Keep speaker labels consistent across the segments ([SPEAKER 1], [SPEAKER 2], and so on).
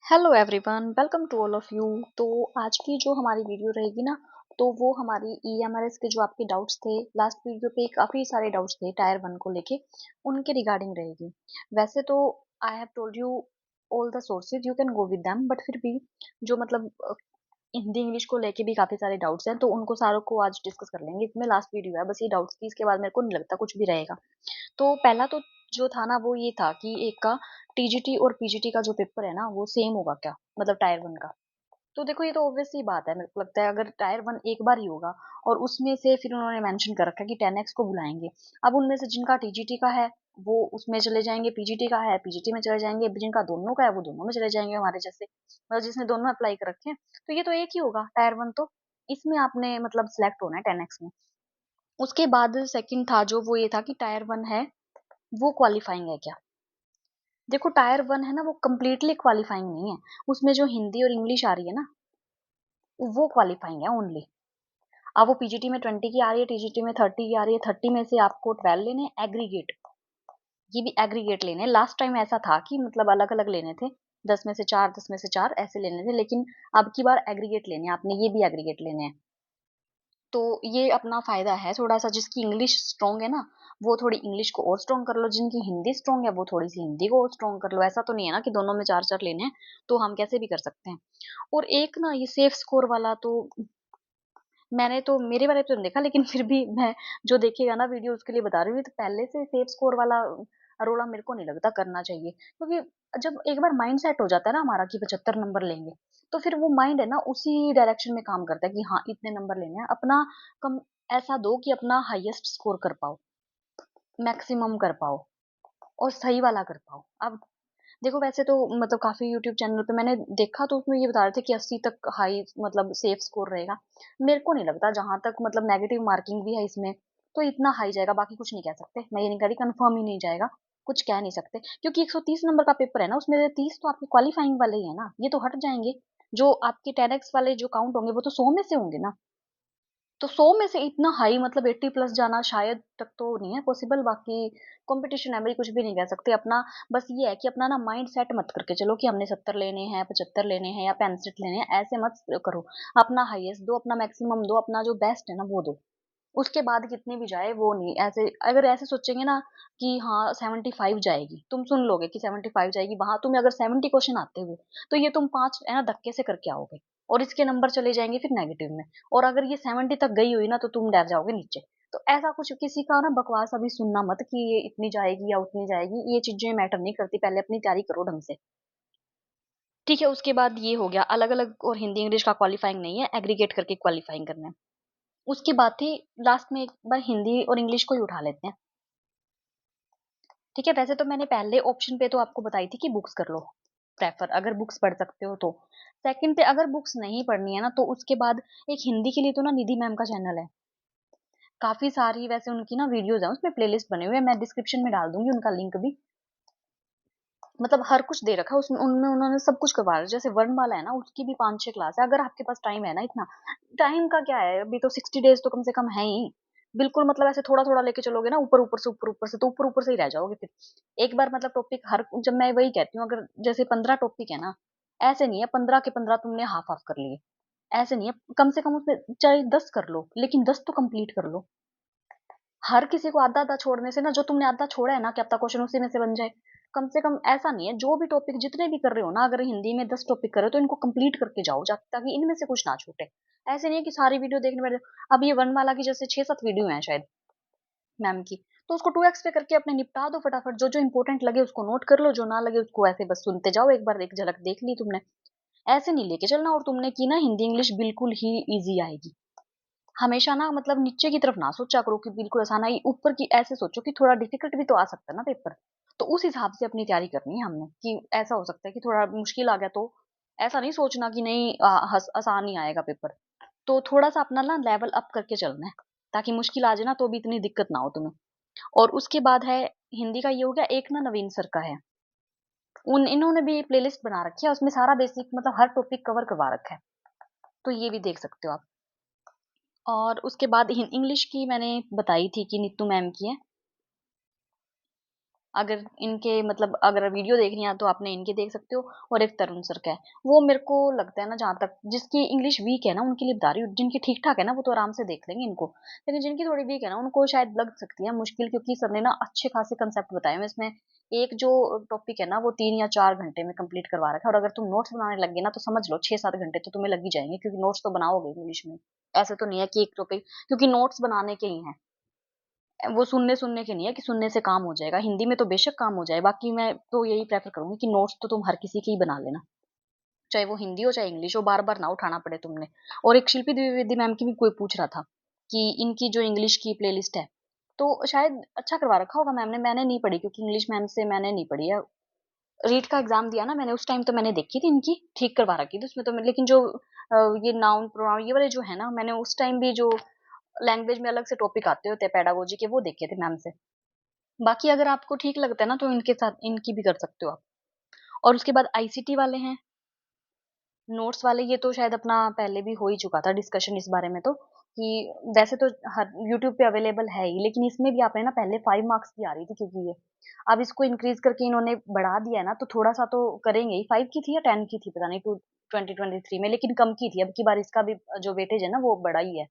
[SPEAKER 1] Hello everyone, welcome to all of you. तो आज की जो हमारी वीडियो रहेगी ना, तो वो हमारी ईएमआरएस के जो आपके डाउट्स थे लास्ट वीडियो पे, काफ़ी सारे डाउट्स थे टायर वन को लेके, उनके रिगार्डिंग रहेगी। वैसे तो I have told you all the sources, you can go with them, but फिर भी जो मतलब हिंदी इंग्लिश को लेके भी काफ़ी सारे डाउट्स हैं, तो उनको सारों को आज डिस्कस कर लेंगे। इसमें लास्ट वीडियो है बस ये डाउट्स की, इसके बाद मेरे को नहीं लगता कुछ भी रहेगा। तो पहला तो जो था ना, वो ये था कि एक का टीजीटी और पीजीटी का जो पेपर है ना, वो सेम होगा क्या, मतलब टायर वन का। तो देखो, ये तो ऑब्वियस सी बात है, मेरे को लगता है अगर टायर वन एक बार ही होगा और उसमें से फिर उन्होंने मेंशन कर रखा है कि 10x को बुलाएंगे। अब उनमें से जिनका टीजीटी का है वो उसमें चले जाएंगे, पीजीटी का है पीजीटी में चले जाएंगे, जिनका दोनों का है वो दोनों में चले जाएंगे, हमारे जैसे मतलब जिसने दोनों अप्लाई कर रखे हैं। तो ये तो एक ही होगा टायर वन, तो इसमें आपने मतलब सिलेक्ट होना है 10x में। उसके बाद सेकंड था जो, वो ये था कि टायर वन है वो क्वालिफाइंग है क्या। देखो, टायर वन है ना, वो कम्प्लीटली क्वालिफाइंग नहीं है। उसमें जो हिंदी और इंग्लिश आ रही है ना, वो क्वालिफाइंग है ओनली। अब वो पीजीटी में 20 की आ रही है, टीजीटी में 30 की आ रही है, 30 में से आपको 12 लेने हैं एग्रीगेट। ये भी एग्रीगेट लेने हैं। लास्ट टाइम ऐसा था कि मतलब अलग अलग लेने थे, 10 में से 4, 10 में से 4 ऐसे लेने थे, लेकिन अब की बार एग्रीगेट लेने हैं आपने, ये भी एग्रीगेट लेने हैं। तो ये अपना फायदा है थोड़ा सा। जिसकी इंग्लिश स्ट्रांग है ना, वो थोड़ी इंग्लिश को और स्ट्रांग कर लो, जिनकी हिंदी स्ट्रांग है वो थोड़ी सी हिंदी को और स्ट्रांग कर लो। ऐसा तो नहीं है ना कि दोनों में 4-4 लेने हैं, तो हम कैसे भी कर सकते हैं। और एक ना ये सेफ स्कोर वाला, तो मैंने तो मेरे बारे में तो नहीं देखा, लेकिन फिर भी मैं, जो देखेगा ना वीडियो उसके लिए बता रही हूँ, तो पहले से सेफ स्कोर वाला रोला मेरे को नहीं लगता करना चाहिए, क्योंकि जब एक बार माइंड सेट हो जाता है ना हमारा कि 75 नंबर लेंगे, तो फिर वो माइंड है ना उसी डायरेक्शन में काम करता है कि हाँ इतने नंबर लेने हैं। अपना कम ऐसा दो कि अपना हाईएस्ट स्कोर कर पाओ, मैक्सिमम कर पाओ और सही वाला कर पाओ। अब देखो, वैसे तो मतलब काफ़ी यूट्यूब चैनल पे मैंने देखा, तो उसमें ये बता रहे थे कि 80 तक हाई मतलब सेफ स्कोर रहेगा। मेरे को नहीं लगता, जहाँ तक मतलब नेगेटिव मार्किंग भी है इसमें, तो इतना हाई जाएगा। बाकी कुछ नहीं कह सकते, मैं ये नहीं कह रही कंफर्म ही नहीं जाएगा, कुछ कह नहीं सकते, क्योंकि 130 नंबर का पेपर है ना, उसमें से 30 तो आपके क्वालिफाइंग वाले ही है ना, ये तो हट जाएंगे। जो आपके 10x वाले जो काउंट होंगे वो तो 100 में से होंगे ना। तो 100 में से इतना हाई मतलब 80 प्लस जाना शायद तक तो नहीं है पॉसिबल। बाकी कंपटीशन है भाई, कुछ भी नहीं कह सकते। अपना बस ये है कि अपना ना माइंड सेट मत करके चलो कि हमने 70 लेने हैं, 75 लेने हैं या 65 लेने हैं, ऐसे मत करो। अपना हाईएस्ट दो, अपना मैक्सिमम दो, अपना जो बेस्ट है ना वो दो। उसके बाद कितनी भी जाए वो नहीं। ऐसे अगर ऐसे सोचेंगे ना कि हाँ 75 जाएगी, तुम सुन लोगे कि 75 जाएगी, वहां तुम्हें अगर 70 क्वेश्चन आते हुए, तो ये तुम 5 है ना धक्के से करके आओगे, और इसके नंबर चले जाएंगे फिर नेगेटिव में। और अगर ये 70 तक गई हुई ना, तो तुम डर जाओगे नीचे। तो ऐसा कुछ किसी का ना बकवास अभी सुनना मत कि ये इतनी जाएगी या उतनी जाएगी, ये चीजें मैटर नहीं करती। पहले अपनी तैयारी करो ढंग से, ठीक है। उसके बाद ये हो गया अलग अलग, और हिंदी इंग्लिश का क्वालिफाइंग नहीं है, एग्रीगेट करके क्वालिफाइंग करना है। उसके बाद थी लास्ट में, एक बार हिंदी और इंग्लिश को ही उठा लेते हैं, ठीक है। वैसे तो मैंने पहले ऑप्शन पे तो आपको बताई थी कि बुक्स कर लो प्रेफर, अगर बुक्स पढ़ सकते हो तो। सेकंड पे अगर बुक्स नहीं पढ़नी है ना, तो उसके बाद एक हिंदी के लिए तो ना निधि मैम का चैनल है, काफी सारी वैसे उनकी ना वीडियोस है, उसमें प्लेलिस्ट बने हुए हैं, मैं डिस्क्रिप्शन में डाल दूंगी उनका लिंक भी। मतलब हर कुछ दे रखा है उसमें, उनमें उन्होंने सब कुछ करवा रहा है। जैसे वर्ण वाला है ना, उसकी भी 5-6 क्लास है। अगर आपके पास टाइम है ना, इतना टाइम का क्या है, अभी तो 60 डेज तो कम से कम है ही। बिल्कुल मतलब ऐसे थोड़ा थोड़ा लेके चलोगे ना, ऊपर ऊपर से ऊपर ऊपर से, तो ऊपर ऊपर से ही रह जाओगे फिर। एक बार मतलब टॉपिक हर, जब मैं वही कहती हूँ, अगर जैसे 15 टॉपिक है ना, ऐसे नहीं है 15 के 15 तुमने हाफ हाफ कर लिए, ऐसे नहीं है। कम से कम उसमें चाहे 10 कर लो, लेकिन 10 तो कंप्लीट कर लो। हर किसी को आधा आधा छोड़ने से ना, जो तुमने आधा छोड़ा है ना, क्या पता क्वेश्चन उसी में से बन जाए। कम से कम ऐसा नहीं है, जो भी टॉपिक जितने भी कर रहे हो ना, अगर हिंदी में 10 टॉपिक कर रहे हो तो इनको कंप्लीट करके जाओ, ताकि इनमें से कुछ ना छूटे। ऐसे नहीं है कि सारी वीडियो देखने बैठ जाओ। अब ये वन वाला की जैसे 6-7 वीडियो है शायद मैम की, तो उसको 2x पे करके अपने निपटा दो फटाफट। जो जो इंपॉर्टेंट लगे उसको नोट कर लो, जो ना लगे उसको ऐसे बस सुनते जाओ, एक बार एक झलक देख ली तुमने। ऐसे नहीं लेके चलना। और तुमने की ना हिंदी इंग्लिश बिल्कुल ही ईजी आएगी। हमेशा ना मतलब नीचे की तरफ ना सोचा करो कि बिल्कुल आसान आई, ऊपर की ऐसे सोचो कि थोड़ा डिफिकल्ट भी तो आ सकता है ना पेपर। तो उस हिसाब से अपनी तैयारी करनी है हमने, कि ऐसा हो सकता है कि थोड़ा मुश्किल आ गया, तो ऐसा नहीं सोचना कि नहीं आसान ही आएगा पेपर। तो थोड़ा सा अपना ना लेवल अप करके चलना है, ताकि मुश्किल आ जाए ना तो भी इतनी दिक्कत ना हो तुम्हें। और उसके बाद है हिंदी का, ये हो गया। एक ना नवीन सर का है, उन इन्होंने भी प्लेलिस्ट बना रखी है, उसमें सारा बेसिक मतलब हर टॉपिक कवर करवा रखा है, तो ये भी देख सकते हो आप। और उसके बाद इंग्लिश की मैंने बताई थी कि नीतू मैम की है। अगर इनके मतलब अगर वीडियो देखनी है तो आपने इनके देख सकते हो, और एक तरुण सर का है। वो मेरे को लगता है ना, जहाँ तक जिसकी इंग्लिश वीक है ना उनके लिए बता रही हूँ, जिनकी ठीक-ठाक है ना वो तो आराम से देख लेंगे इनको। लेकिन जिनकी थोड़ी वीक है ना उनको शायद लग सकती है मुश्किल, क्योंकि सबने ना अच्छे खासे कंसेप्ट बताए हुए हैं इसमें। एक जो टॉपिक है ना वो 3 या 4 घंटे में कंप्लीट करवा रखा है, और अगर तुम नोट्स बनाने लग गए ना तो समझ लो 6-7 घंटे तो तुम्हें लग ही जाएँगे, क्योंकि नोट्स तो बनाओगे इंग्लिश में। ऐसे तो नहीं है कि एक टॉपिक, क्योंकि नोट्स बनाने के ही हैं। वो सुनने-सुनने के नहीं है कि सुनने से काम हो जाएगा। हिंदी में तो बेशक काम हो जाए, बाकी मैं तो यही प्रेफ़र करूँगी कि नोट्स तो तुम हर किसी के ही बना लेना। चाहे वो हिंदी हो, चाहे इंग्लिश हो, बार-बार ना उठाना पड़े तुमने। और एक शिल्पी द्विवेदी मैम की भी कोई पूछ रहा था कि इनकी जो इंग्लिश की प्लेलिस्ट है, तो शायद अच्छा करवा रखा होगा मैम ने, मैंने नहीं पढ़ी क्योंकि इंग्लिश मैम से मैंने नहीं पढ़ी है। रीट का एग्ज़ाम दिया ना मैंने, उस टाइम तो मैंने देखी थी इनकी, ठीक करवा रखी थी उसमें तो मैं, लेकिन जो ये नाउन, प्रोनाउन ये वाले जो है ना, मैंने उस टाइम भी जो लैंग्वेज में अलग से टॉपिक आते होते हैं पेडागोजी के, वो देखे थे मैम से। बाकी अगर आपको ठीक लगता है ना तो इनके साथ इनकी भी कर सकते हो आप। और उसके बाद आईसीटी वाले हैं, नोट्स वाले, ये तो शायद अपना पहले भी हो ही चुका था डिस्कशन इस बारे में तो, कि वैसे तो हर यूट्यूब पे अवेलेबल है ही, लेकिन इसमें भी आपने ना पहले 5 मार्क्स की आ रही थी, क्योंकि ये अब इसको इंक्रीज़ करके इन्होंने बढ़ा दिया है ना, तो थोड़ा-सा तो करेंगे ही। 5 की थी या 10 की थी पता नहीं, 2023 में, लेकिन कम की थी। अब की बार इसका भी जो वेटेज है ना वो बढ़ा ही है।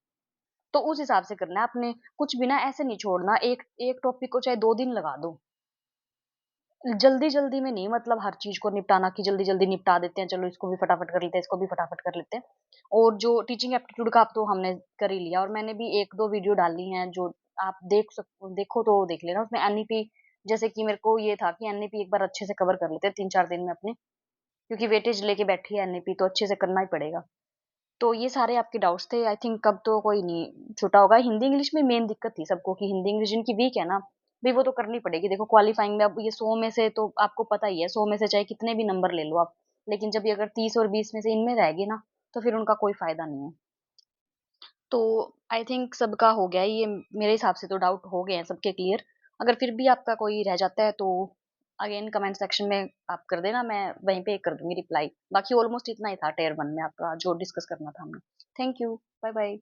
[SPEAKER 1] तो उस हिसाब से करना है आपने, कुछ भी ना ऐसे नहीं छोड़ना, एक एक टॉपिक को चाहे 2 दिन लगा दो। जल्दी-जल्दी में नहीं, मतलब हर चीज़ को निपटाना कि जल्दी-जल्दी निपटा देते हैं, चलो इसको भी फटाफट कर लेते हैं, इसको भी फटाफट कर लेते हैं। और जो टीचिंग एप्टीट्यूड का अब तो हमने कर ही लिया, और मैंने भी 1-2 वीडियो डाली हैं जो आप देखो तो देख लेना। उसमें एनईपी, जैसे कि मेरे को ये था कि एनईपी एक बार अच्छे से कवर कर लेते हैं 3-4 दिन में अपने, क्योंकि वेटेज लेके बैठी है एनईपी तो अच्छे से करना ही पड़ेगा। तो ये सारे आपके डाउट्स थे, आई थिंक अब तो कोई नहीं छूटा होगा। हिंदी इंग्लिश में मेन दिक्कत थी सबको कि हिंदी इंग्लिश जिनकी वीक है ना, भई वो तो करनी पड़ेगी। देखो क्वालीफाइंग में अब ये 100 में से तो आपको पता ही है, 100 में से चाहे कितने भी नंबर ले लो आप, लेकिन जब ये अगर 30 और 20 में से इनमें रह गए ना, तो फिर उनका कोई फ़ायदा नहीं है। तो आई थिंक सबका हो गया है ये, मेरे हिसाब से तो डाउट हो गए हैं सबके क्लियर। अगर फिर भी आपका कोई रह जाता है तो अगेन कमेंट सेक्शन में आप कर देना, मैं वहीं पे कर दूँगी रिप्लाई। बाकी ऑलमोस्ट इतना ही था टियर 1 में आपका जो डिस्कस करना था हमने। Thank you, bye bye.